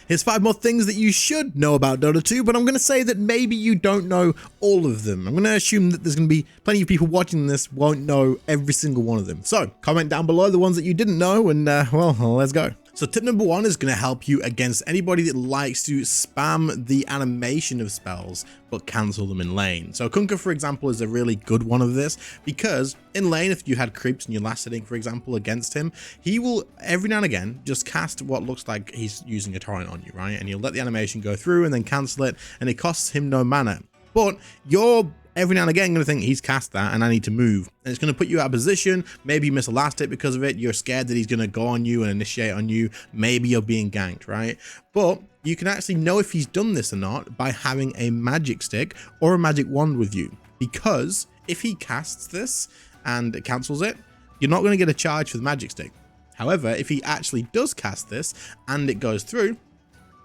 Here's 5 more things that you should know about Dota 2, but I'm going to say that maybe you don't know all of them. I'm going to assume that there's going to be plenty of people watching this won't know every single one of them. So comment down below the ones that you didn't know and well, let's go. So tip number 1 is going to help you against anybody that likes to spam the animation of spells but cancel them in lane. So Kunkka, for example, is a really good one of this, because in lane, if you had creeps in your last setting, for example, against him, he will every now and again just cast what looks like he's using a torrent on you, right? And he'll let the animation go through and then cancel it, and it costs him no mana. But you're every now and again going to think he's cast that and I need to move, and it's going to put you out of position. Maybe you miss a last hit because of it. You're scared that he's going to go on you and initiate on you. Maybe you're being ganked, right? But you can actually know if he's done this or not by having a magic stick or a magic wand with you, because if he casts this and it cancels it, you're not going to get a charge for the magic stick. However, if he actually does cast this and it goes through,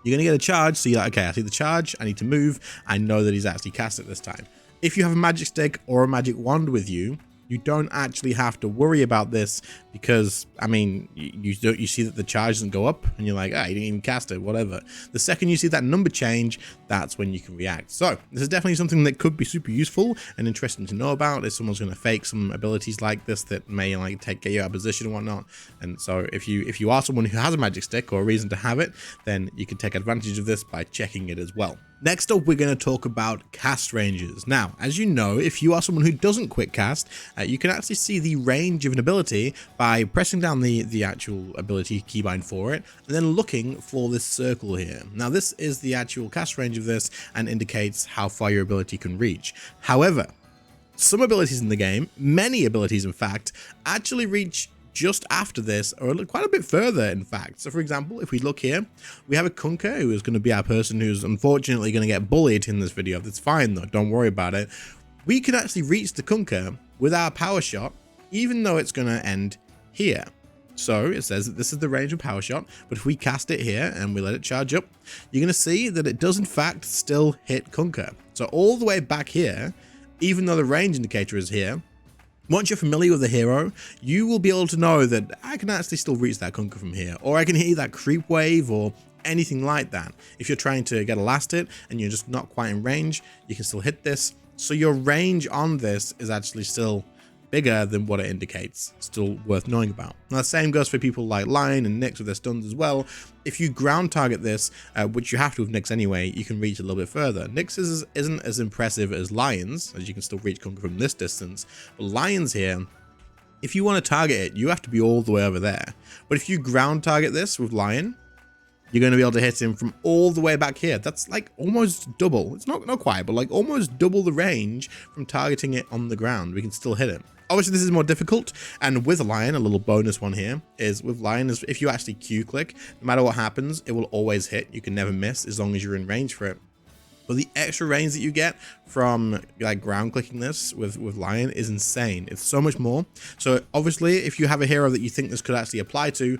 you're going to get a charge. So you're like, okay, I see the charge, I need to move. I know that he's actually cast it this time. If you have a magic stick or a magic wand with you, you don't actually have to worry about this, because I mean, you see that the charge doesn't go up and you're like, ah, you didn't even cast it, whatever. The second you see that number change, that's when you can react. So this is definitely something that could be super useful and interesting to know about if someone's going to fake some abilities like this that may like get you out of position and whatnot. And so if you are someone who has a magic stick or a reason to have it, then you can take advantage of this by checking it as well. Next up, we're going to talk about cast ranges. Now, as you know, if you are someone who doesn't quick cast, you can actually see the range of an ability by pressing down the actual ability keybind for it, and then looking for this circle here. Now, this is the actual cast range of this and indicates how far your ability can reach. However, some abilities in the game, many abilities in fact, actually reach just after this, or quite a bit further in fact. So for example, if we look here, we have a Kunkka who is going to be our person who's unfortunately going to get bullied in this video. That's fine though, don't worry about it. We can actually reach the Kunkka with our power shot, even though it's going to end here. So it says that this is the range of power shot, but if we cast it here and we let it charge up, you're going to see that it does in fact still hit Kunkka. So all the way back here, even though the range indicator is here, once you're familiar with the hero, you will be able to know that I can actually still reach that Kunkka from here, or I can hit that creep wave or anything like that. If you're trying to get a last hit and you're just not quite in range, you can still hit this. So your range on this is actually still bigger than what it indicates. Still worth knowing about. Now the same goes for people like Lion and Nyx with their stuns as well. If you ground target this, which you have to with Nyx anyway, you can reach a little bit further. Nyx isn't as impressive as Lion's, as you can still reach Kunkka from this distance. But Lion's here, if you want to target it, you have to be all the way over there. But if you ground target this with Lion, you're going to be able to hit him from all the way back here. That's like almost double. It's not quite, but like almost double the range from targeting it on the ground. We can still hit him. Obviously, this is more difficult, and with Lion, a little bonus one here is with Lion is if you actually Q click, no matter what happens, it will always hit. You can never miss as long as you're in range for it. But the extra range that you get from like ground clicking this with Lion is insane. It's so much more. So obviously, if you have a hero that you think this could actually apply to,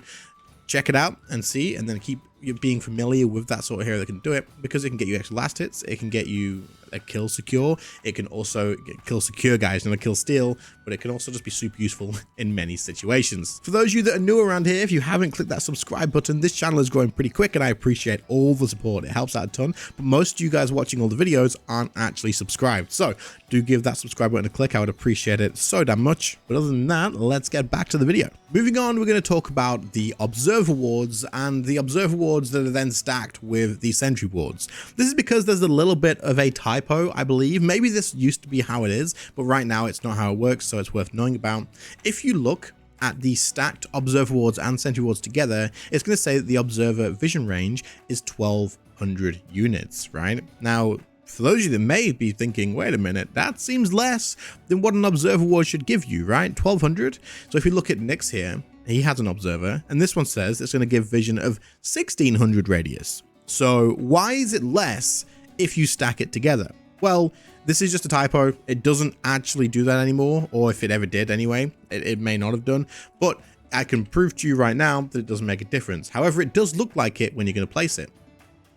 check it out and see, and then keep being familiar with that sort of hero that can do it, because it can get you extra last hits, it can get you a kill secure, it can also get kill secure guys, not a kill steal, but it can also just be super useful in many situations. For those of you that are new around here, if you haven't clicked that subscribe button, this channel is growing pretty quick and I appreciate all the support. It helps out a ton, but most of you guys watching all the videos aren't actually subscribed, so do give that subscribe button a click. I would appreciate it so damn much. But other than that, let's get back to the video. Moving on, we're going to talk about the observer wards and the observer wards that are then stacked with the sentry wards. This is because there's a little bit of a typo, I believe. Maybe this used to be how it is, but right now it's not how it works, so it's worth knowing about. If you look at the stacked observer wards and sentry wards together, it's going to say that the observer vision range is 1200 units, right? Now, for those of you that may be thinking, wait a minute, that seems less than what an observer ward should give you, right? 1200. So if you look at Nyx here, he has an observer, and this one says it's going to give vision of 1600 radius. So why is it less if you stack it together? Well, this is just a typo. It doesn't actually do that anymore, or if it ever did anyway, it may not have done, but I can prove to you right now that it doesn't make a difference. However, it does look like it when you're going to place it.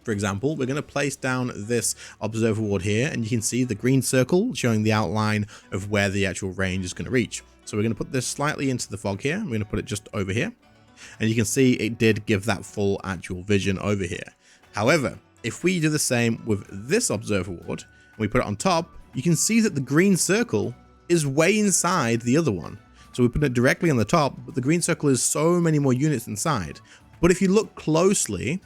For example, we're going to place down this observer ward here, and you can see the green circle showing the outline of where the actual range is going to reach. So we're going to put this slightly into the fog here. We're going to put it just over here, and you can see it did give that full actual vision over here. However, if we do the same with this observer ward and we put it on top, you can see that the green circle is way inside the other one. So we put it directly on the top, but the green circle is so many more units inside. But if you look closely,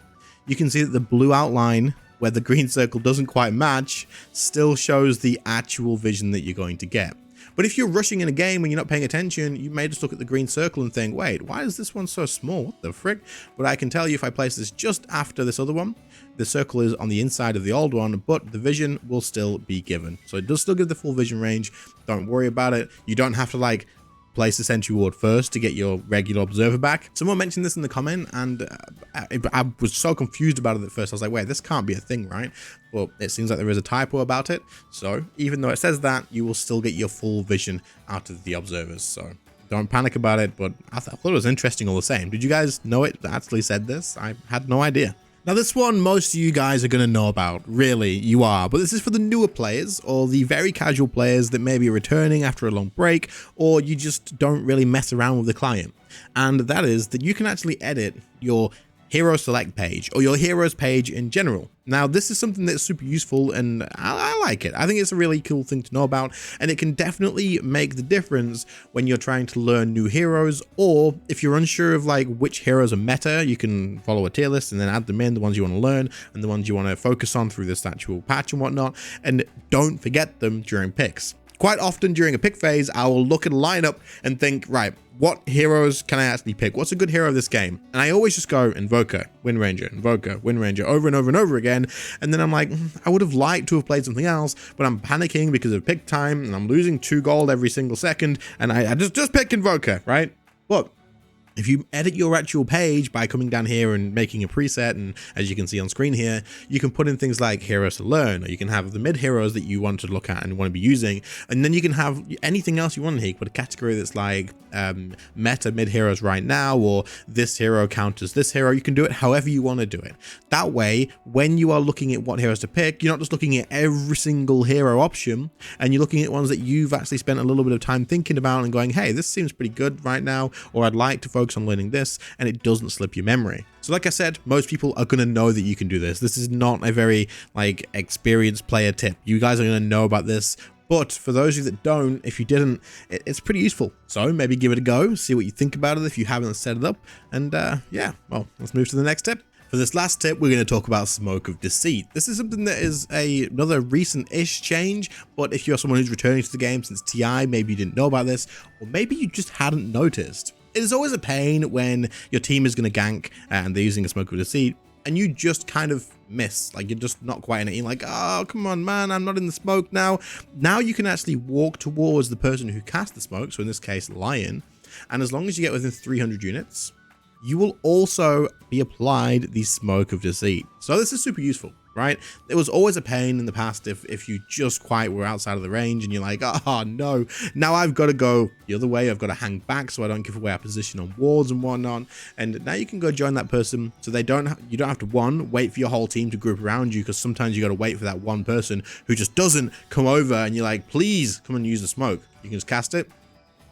you can see that the blue outline where the green circle doesn't quite match still shows the actual vision that you're going to get. But if you're rushing in a game and you're not paying attention, you may just look at the green circle and think, wait, why is this one so small? What the frick? But I can tell you if I place this just after this other one, the circle is on the inside of the old one, but the vision will still be given. So it does still give the full vision range. Don't worry about it. You don't have to like place the sentry ward first to get your regular observer back. Someone mentioned this in the comment, and I was so confused about it at first. I was like, wait, this can't be a thing, right? Well, it seems like there is a typo about it. So even though it says that, you will still get your full vision out of the observers. So don't panic about it, but I thought it was interesting all the same. Did you guys know it actually said this? I had no idea. Now this one, most of you guys are going to know about, really, you are, but this is for the newer players or the very casual players that may be returning after a long break, or you just don't really mess around with the client. And that is that you can actually edit your hero select page or your heroes page in general. Now this is something that's super useful and I like it. I think it's a really cool thing to know about, and it can definitely make the difference when you're trying to learn new heroes, or if you're unsure of like which heroes are meta, you can follow a tier list and then add them in, the ones you want to learn and the ones you want to focus on through this actual patch and whatnot, and don't forget them during picks. Quite often during a pick phase, I will look at a lineup and think, right, what heroes can I actually pick? What's a good hero of this game? And I always just go Invoker, Wind Ranger, Invoker, Wind Ranger, over and over and over again. And then I'm like, I would have liked to have played something else, but I'm panicking because of pick time and I'm losing 2 gold every single second. And I just pick Invoker, right? Look, if you edit your actual page by coming down here and making a preset, and as you can see on screen here, you can put in things like heroes to learn, or you can have the mid heroes that you want to look at and want to be using, and then you can have anything else you want in here. You put a category that's like meta mid heroes right now, or this hero counters this hero. You can do it however you want to do it. That way, when you are looking at what heroes to pick, you're not just looking at every single hero option, and you're looking at ones that you've actually spent a little bit of time thinking about and going, hey, this seems pretty good right now, or I'd like to focus on learning this, and it doesn't slip your memory. So like I said, most people are going to know that you can do this. This is not a very like experienced player tip. You guys are going to know about this, but for those of you that don't, if you didn't, it's pretty useful. So maybe give it a go, see what you think about it if you haven't set it up, and yeah, well, let's move to the next tip. For this last tip, we're going to talk about Smoke of Deceit. This is something that is another recent-ish change, but if you're someone who's returning to the game since TI, maybe you didn't know about this, or maybe you just hadn't noticed. It is always a pain when your team is going to gank and they're using a Smoke of Deceit, and you just kind of miss, like you're just not quite in it. You're like, oh, come on, man, I'm not in the smoke now. Now you can actually walk towards the person who cast the smoke, so in this case, Lion, and as long as you get within 300 units, you will also be applied the Smoke of Deceit. So this is super useful, right? It was always a pain in the past if you just quite were outside of the range and you're like, oh no, now I've got to go the other way. I've got to hang back so I don't give away our position on wards and whatnot. And now you can go join that person, so you don't have to wait for your whole team to group around you, because sometimes you got to wait for that one person who just doesn't come over and you're like, please come and use the smoke. You can just cast it.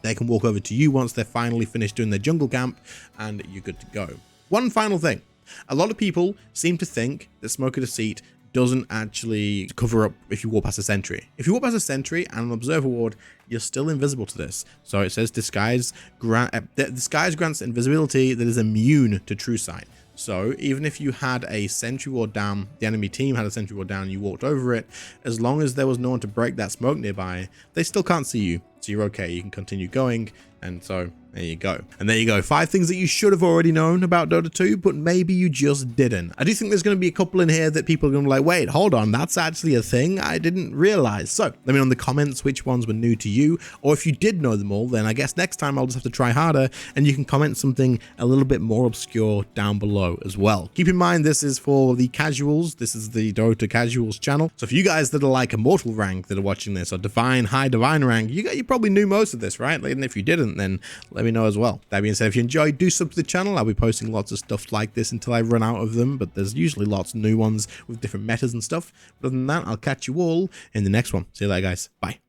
They can walk over to you once they're finally finished doing their jungle camp, and you're good to go. One final thing. A lot of people seem to think that Smoke of Deceit doesn't actually cover up if you walk past a sentry. If you walk past a sentry and an observer ward, you're still invisible to this. So it says disguise grants invisibility that is immune to true sight. So even if you had a sentry ward down, the enemy team had a sentry ward down, and you walked over it, as long as there was no one to break that smoke nearby, they still can't see you. So you're okay, you can continue going, and so there you go. And there you go, 5 things that you should have already known about Dota 2, but maybe you just didn't. I do think there's going to be a couple in here that people are going to be like, wait, hold on, that's actually a thing I didn't realize. So let me know in the comments which ones were new to you, or if you did know them all, then I guess next time I'll just have to try harder, and you can comment something a little bit more obscure down below as well. Keep in mind, this is for the casuals. This is the Dota Casuals channel. So for you guys that are like Immortal rank that are watching this, or High Divine rank, you probably knew most of this, right? And if you didn't, then let me know as well. That being said, if you enjoyed, do sub to the channel. I'll be posting lots of stuff like this until I run out of them, but there's usually lots of new ones with different metas and stuff. But other than that, I'll catch you all in the next one. See you later, guys. Bye.